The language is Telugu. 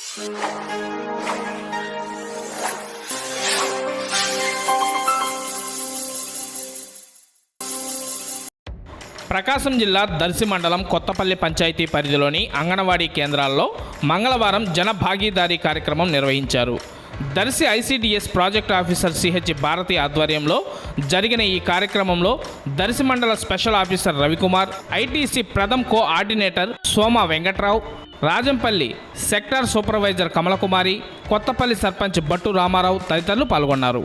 ప్రకాశం జిల్లా దర్శి మండలం కొత్తపల్లి పంచాయతీ పరిధిలోని అంగన్వాడీ కేంద్రాల్లో మంగళవారం జన భాగీదారీ కార్యక్రమం నిర్వహించారు. Darsi ICDS project officer CH Bharathi ఆధ్వర్యంలో జరిగిన ఈ కార్యక్రమంలో దర్శి మండల special officer Ravikumar, ITC Pratham coordinator Soma Venkatrao, Rajampalli sector supervisor Kamalakumari, Kothapalli sarpanch Battu Ramarao తదితరులు పాల్గొన్నారు.